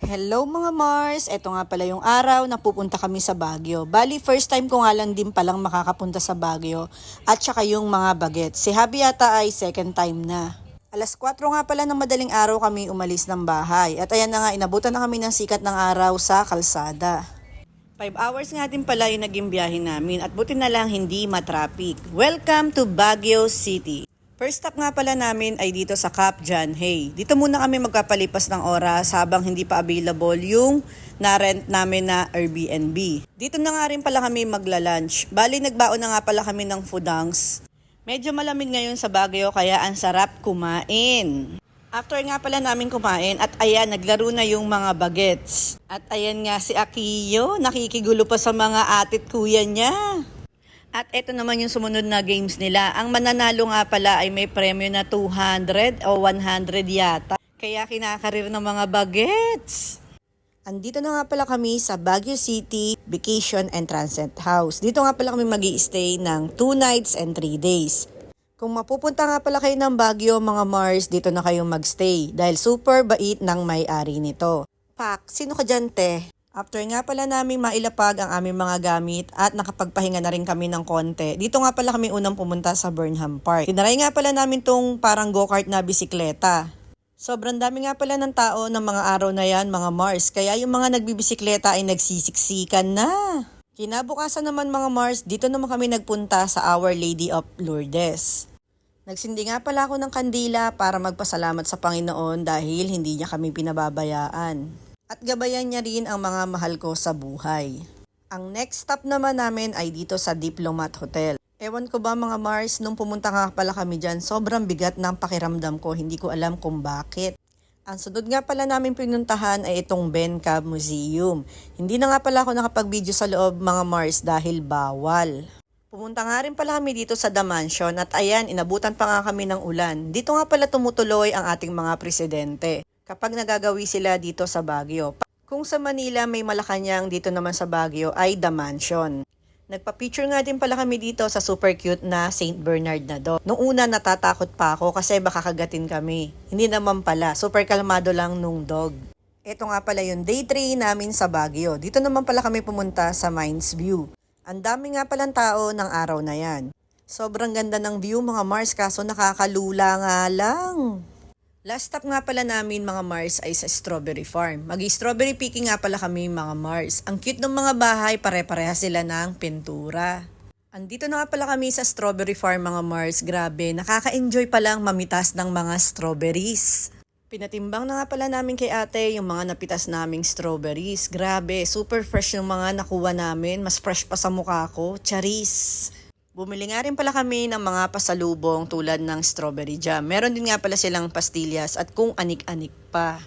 Hello mga Mars! Ito nga pala yung araw na pupunta kami sa Baguio. Bali, first time ko nga lang din palang makakapunta sa Baguio at saka yung mga bagets. Si Habi yata ay second time na. Alas 4 nga pala ng madaling araw kami umalis ng bahay. At ayan na nga, inabutan na kami ng sikat ng araw sa kalsada. 5 hours nga din pala yung naging biyahe namin at buti na lang hindi matraffic. Welcome to Baguio City! First stop nga pala namin ay dito sa Cap John Hay. Dito muna kami magkapalipas ng oras habang hindi pa available yung na-rent namin na Airbnb. Dito na nga rin pala kami magla-lunch. Bali, nagbaon na nga pala kami ng foodangs. Medyo malamig ngayon sa Baguio kaya ang sarap kumain. After nga pala namin kumain at ayan, naglaro na yung mga bagets. At ayan nga si Akiyo, nakikigulo pa sa mga atit kuya niya. At ito naman yung sumunod na games nila. Ang mananalo nga pala ay may premyo na 200 o 100 yata. Kaya kinakarir ng mga bagets. Andito na nga pala kami sa Baguio City Vacation and Transit House. Dito nga pala kami mag-i-stay ng 2 nights and 3 days. Kung mapupunta nga pala kayo ng Baguio mga Mars, dito na kayo magstay. Dahil super bait ng may-ari nito. Pak, sino ka dyan te? After nga pala namin mailapag ang aming mga gamit at nakapagpahinga na rin kami ng konti, dito nga pala kami unang pumunta sa Burnham Park. Tinaray nga pala namin tong parang go-kart na bisikleta. Sobrang dami nga pala ng tao ng mga araw na yan mga Mars, kaya yung mga nagbibisikleta ay nagsisiksikan na. Kinabukasan naman mga Mars, dito naman kami nagpunta sa Our Lady of Lourdes. Nagsindi nga pala ako ng kandila para magpasalamat sa Panginoon dahil hindi niya kami pinababayaan. At gabayan niya rin ang mga mahal ko sa buhay. Ang next stop naman namin ay dito sa Diplomat Hotel. Ewan ko ba mga Mars, nung pumunta nga pala kami dyan, sobrang bigat ng pakiramdam ko, hindi ko alam kung bakit. Ang sunod nga pala namin pinuntahan ay itong Ben Cab Museum. Hindi na nga pala ako nakapag-video sa loob mga Mars dahil bawal. Pumunta nga rin pala kami dito sa The Mansion at ayan, inabutan pa nga kami ng ulan. Dito nga pala tumutuloy ang ating mga presidente kapag nagagawi sila dito sa Baguio. Kung sa Manila may Malacanang, dito naman sa Baguio ay The Mansion. Nagpa-picture nga din pala kami dito sa super cute na St. Bernard na dog. Noong una natatakot pa ako kasi baka kagatin kami. Hindi naman pala, super kalmado lang nung dog. Ito nga pala yung day 3 namin sa Baguio. Dito naman pala kami pumunta sa Mines View. Ang dami nga palang tao ng araw na yan. Sobrang ganda ng view mga Mars kaso nakakalula nga lang. Last stop nga pala namin mga Mars ay sa Strawberry Farm. Mag-strawberry picking nga pala kami mga Mars. Ang cute ng mga bahay, pare-pareha sila ng pintura. Andito na nga pala kami sa Strawberry Farm mga Mars. Grabe, nakaka-enjoy palang mamitas ng mga strawberries. Pinatimbang na nga pala namin kay ate yung mga napitas naming strawberries. Grabe, super fresh yung mga nakuha namin. Mas fresh pa sa mukha ko. Charis! Bumili nga rin pala kami ng mga pasalubong tulad ng strawberry jam. Meron din nga pala silang pastillas at kung anik-anik pa.